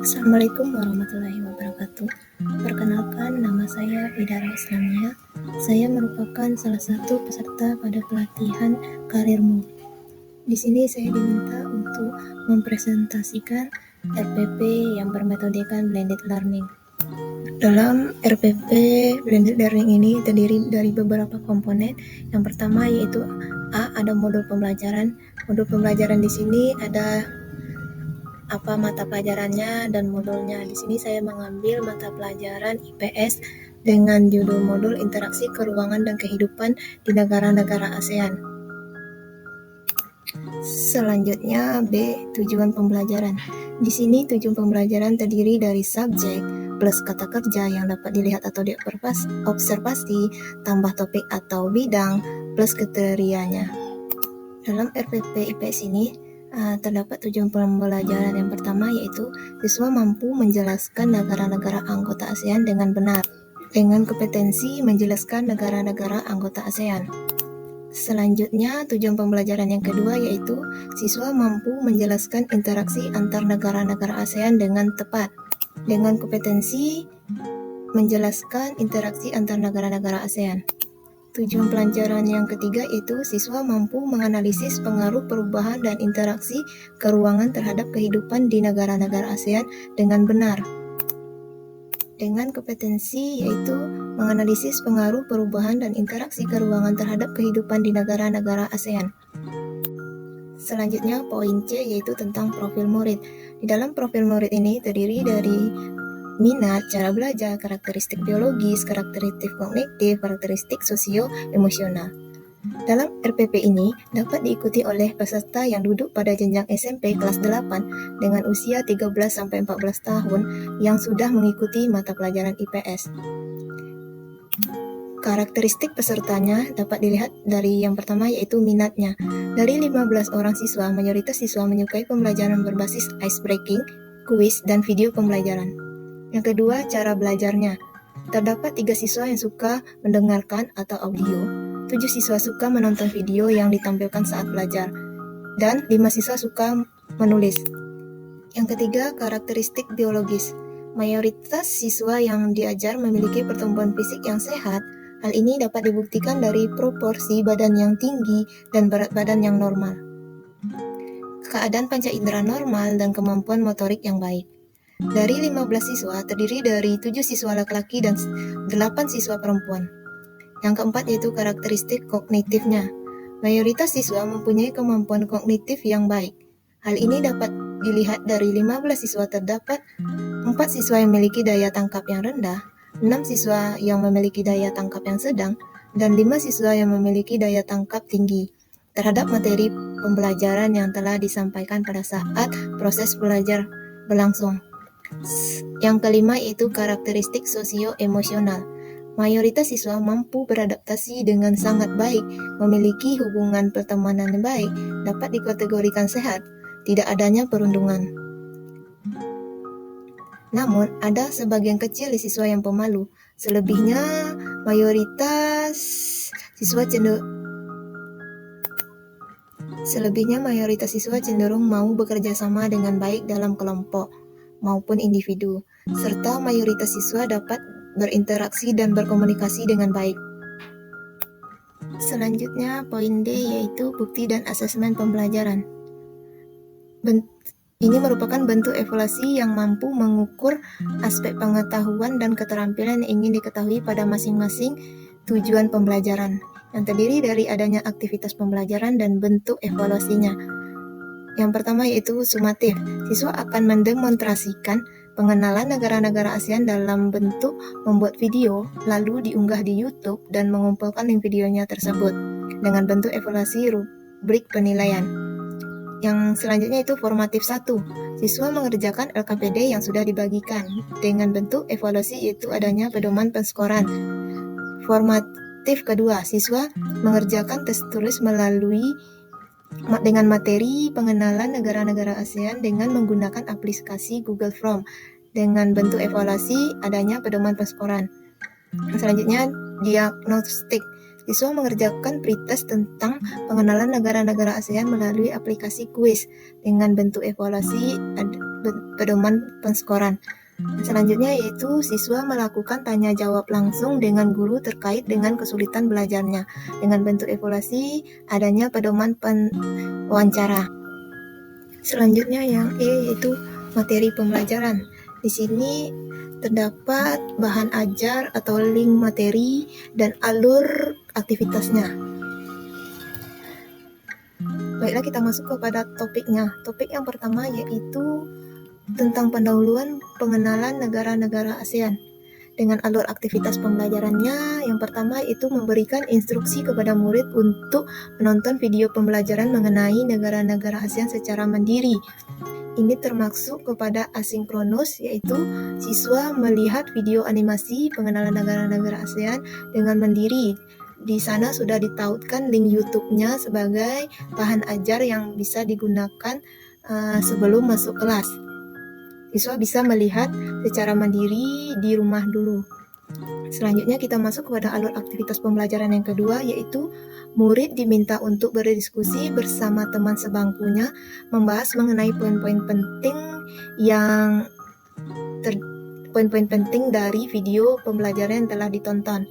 Assalamualaikum warahmatullahi wabarakatuh. Perkenalkan, nama saya Idara Islamia. Saya merupakan salah satu peserta pada pelatihan karirmu. Di sini saya diminta untuk mempresentasikan RPP yang bermetodikan blended learning. Dalam RPP blended learning ini terdiri dari beberapa komponen. Yang pertama yaitu ada modul pembelajaran. Modul pembelajaran di sini ada apa mata pelajarannya dan modulnya. Di sini saya mengambil mata pelajaran IPS dengan judul modul Interaksi Keruangan dan Kehidupan di Negara-negara ASEAN. Selanjutnya B, tujuan pembelajaran. Di sini tujuan pembelajaran terdiri dari subjek plus kata kerja yang dapat dilihat atau diobservasi, tambah topik atau bidang plus kriterianya. Dalam RPP IPS ini terdapat tujuan pembelajaran yang pertama yaitu siswa mampu menjelaskan negara-negara anggota ASEAN dengan benar dengan kompetensi menjelaskan negara-negara anggota ASEAN. Selanjutnya, tujuan pembelajaran yang kedua yaitu siswa mampu menjelaskan interaksi antar negara-negara ASEAN dengan tepat dengan kompetensi menjelaskan interaksi antar negara-negara ASEAN. Tujuan pelajaran yang ketiga yaitu siswa mampu menganalisis pengaruh perubahan dan interaksi keruangan terhadap kehidupan di negara-negara ASEAN dengan benar. Dengan kompetensi yaitu menganalisis pengaruh perubahan dan interaksi keruangan terhadap kehidupan di negara-negara ASEAN. Selanjutnya poin C yaitu tentang profil murid. Di dalam profil murid ini terdiri dari minat, cara belajar, karakteristik biologis, karakteristik kognitif, karakteristik sosio-emosional. Dalam RPP ini dapat diikuti oleh peserta yang duduk pada jenjang SMP kelas 8 dengan usia 13-14 tahun yang sudah mengikuti mata pelajaran IPS. Karakteristik pesertanya dapat dilihat dari yang pertama yaitu minatnya. Dari 15 orang siswa, mayoritas siswa menyukai pembelajaran berbasis ice breaking, kuis, dan video pembelajaran. Yang kedua, cara belajarnya. Terdapat 3 siswa yang suka mendengarkan atau audio, 7 siswa suka menonton video yang ditampilkan saat belajar, dan 5 siswa suka menulis. Yang ketiga, karakteristik biologis. Mayoritas siswa yang diajar memiliki pertumbuhan fisik yang sehat. Hal ini dapat dibuktikan dari proporsi badan yang tinggi dan berat badan yang normal, keadaan panca indera normal, dan kemampuan motorik yang baik. Dari 15 siswa terdiri dari 7 siswa laki-laki dan 8 siswa perempuan. Yang keempat yaitu karakteristik kognitifnya. Mayoritas siswa mempunyai kemampuan kognitif yang baik. Hal ini dapat dilihat dari 15 siswa terdapat 4 siswa yang memiliki daya tangkap yang rendah, 6 siswa yang memiliki daya tangkap yang sedang, dan 5 siswa yang memiliki daya tangkap tinggi terhadap materi pembelajaran yang telah disampaikan pada saat proses belajar berlangsung. Yang kelima yaitu karakteristik sosio-emosional. Mayoritas siswa mampu beradaptasi dengan sangat baik, memiliki hubungan pertemanan yang baik, dapat dikategorikan sehat, tidak adanya perundungan. Namun, ada sebagian kecil siswa yang pemalu. Selebihnya, mayoritas siswa cenderung mau bekerja sama dengan baik dalam kelompok maupun individu, serta mayoritas siswa dapat berinteraksi dan berkomunikasi dengan baik. Selanjutnya, poin D yaitu bukti dan asesmen pembelajaran. Ini merupakan bentuk evaluasi yang mampu mengukur aspek pengetahuan dan keterampilan yang ingin diketahui pada masing-masing tujuan pembelajaran, yang terdiri dari adanya aktivitas pembelajaran dan bentuk evaluasinya. Yang pertama yaitu sumatif. Siswa akan mendemonstrasikan pengenalan negara-negara ASEAN dalam bentuk membuat video, lalu diunggah di YouTube dan mengumpulkan link videonya tersebut dengan bentuk evaluasi rubrik penilaian. Yang selanjutnya itu formatif 1. Siswa mengerjakan LKPD yang sudah dibagikan dengan bentuk evaluasi yaitu adanya pedoman penskoran. Formatif kedua, siswa mengerjakan tes tulis dengan materi pengenalan negara-negara ASEAN dengan menggunakan aplikasi Google Form dengan bentuk evaluasi adanya pedoman penskoran. Selanjutnya, diagnostik. Siswa mengerjakan pretest tentang pengenalan negara-negara ASEAN melalui aplikasi kuis dengan bentuk evaluasi pedoman penskoran. Selanjutnya yaitu siswa melakukan tanya jawab langsung dengan guru terkait dengan kesulitan belajarnya dengan bentuk evaluasi adanya pedoman wawancara. Selanjutnya yang E yaitu materi pembelajaran. Di sini terdapat bahan ajar atau link materi dan alur aktivitasnya. Baiklah, kita masuk kepada topiknya. Topik yang pertama yaitu tentang pendahuluan pengenalan negara-negara ASEAN. Dengan alur aktivitas pembelajarannya, yang pertama itu memberikan instruksi kepada murid untuk menonton video pembelajaran mengenai negara-negara ASEAN secara mandiri. Ini termasuk kepada asinkronus, yaitu siswa melihat video animasi pengenalan negara-negara ASEAN dengan mandiri. Di sana sudah ditautkan link YouTube-nya sebagai bahan ajar yang bisa digunakan sebelum masuk kelas. Siswa bisa melihat secara mandiri di rumah dulu. Selanjutnya kita masuk kepada alur aktivitas pembelajaran yang kedua, yaitu murid diminta untuk berdiskusi bersama teman sebangkunya, membahas mengenai poin-poin penting dari video pembelajaran yang telah ditonton.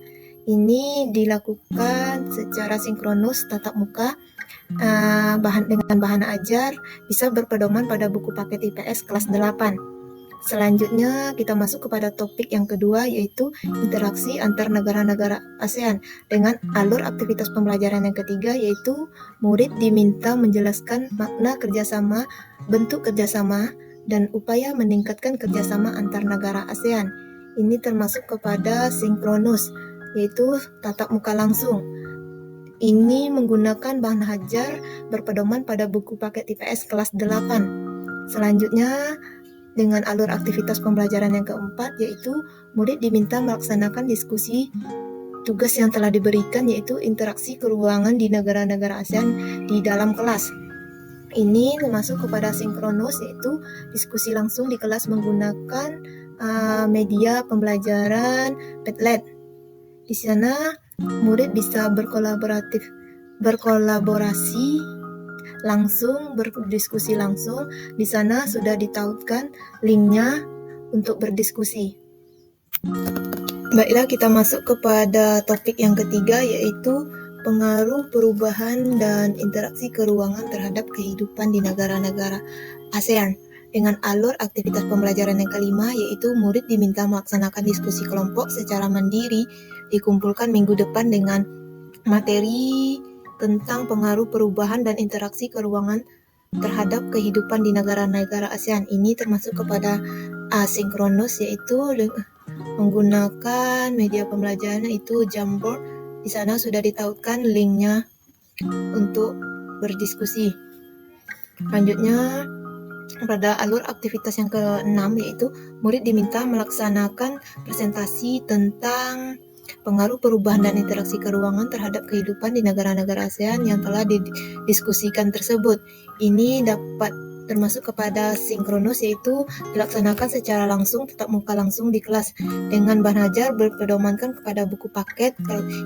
Ini dilakukan secara sinkronus tatap muka dengan bahan ajar bisa berpedoman pada buku paket IPS kelas 8. Selanjutnya kita masuk kepada topik yang kedua, yaitu interaksi antar negara-negara ASEAN dengan alur aktivitas pembelajaran yang ketiga, yaitu murid diminta menjelaskan makna kerjasama, bentuk kerjasama, dan upaya meningkatkan kerjasama antar negara ASEAN. Ini termasuk kepada sinkronus, yaitu tatap muka langsung. Ini menggunakan bahan ajar berpedoman pada buku paket IPS kelas 8. Selanjutnya, dengan alur aktivitas pembelajaran yang keempat, yaitu murid diminta melaksanakan diskusi tugas yang telah diberikan, yaitu interaksi keruangan di negara-negara ASEAN di dalam kelas. Ini termasuk kepada sinkronus, yaitu diskusi langsung di kelas menggunakan media pembelajaran Padlet. Di sana murid bisa berkolaborasi langsung, berdiskusi langsung. Di sana sudah ditautkan linknya untuk berdiskusi. Baiklah, kita masuk kepada topik yang ketiga, yaitu pengaruh perubahan dan interaksi keruangan terhadap kehidupan di negara-negara ASEAN. Dengan alur aktivitas pembelajaran yang kelima, yaitu murid diminta melaksanakan diskusi kelompok secara mandiri, dikumpulkan minggu depan dengan materi tentang pengaruh perubahan dan interaksi keruangan terhadap kehidupan di negara-negara ASEAN. Ini termasuk kepada asinkronus, yaitu menggunakan media pembelajaran itu Jamboard. Di sana sudah ditautkan linknya untuk berdiskusi. Selanjutnya, pada alur aktivitas yang ke-6, yaitu murid diminta melaksanakan presentasi tentang pengaruh perubahan dan interaksi keruangan terhadap kehidupan di negara-negara ASEAN yang telah didiskusikan tersebut. Ini dapat termasuk kepada sinkronus, yaitu dilaksanakan secara langsung, tatap muka langsung di kelas dengan bahan ajar berpedomankan kepada buku paket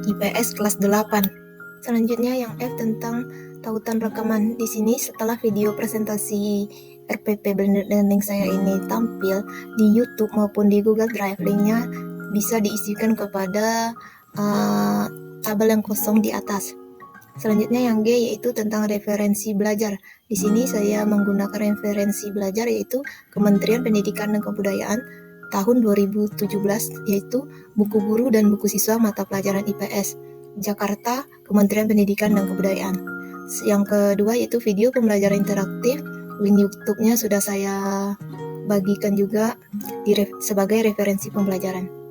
IPS kelas 8. Selanjutnya yang F tentang tautan rekaman. Di sini setelah video presentasi RPP Blended Learning saya ini tampil di YouTube maupun di Google Drive, linknya bisa diisikan kepada tabel yang kosong di atas. Selanjutnya yang G, yaitu tentang referensi belajar. Di sini saya menggunakan referensi belajar, yaitu Kementerian Pendidikan dan Kebudayaan tahun 2017, yaitu buku guru dan buku siswa mata pelajaran IPS Jakarta, Kementerian Pendidikan dan Kebudayaan. Yang kedua yaitu video pembelajaran interaktif, link YouTube-nya sudah saya bagikan juga sebagai referensi pembelajaran.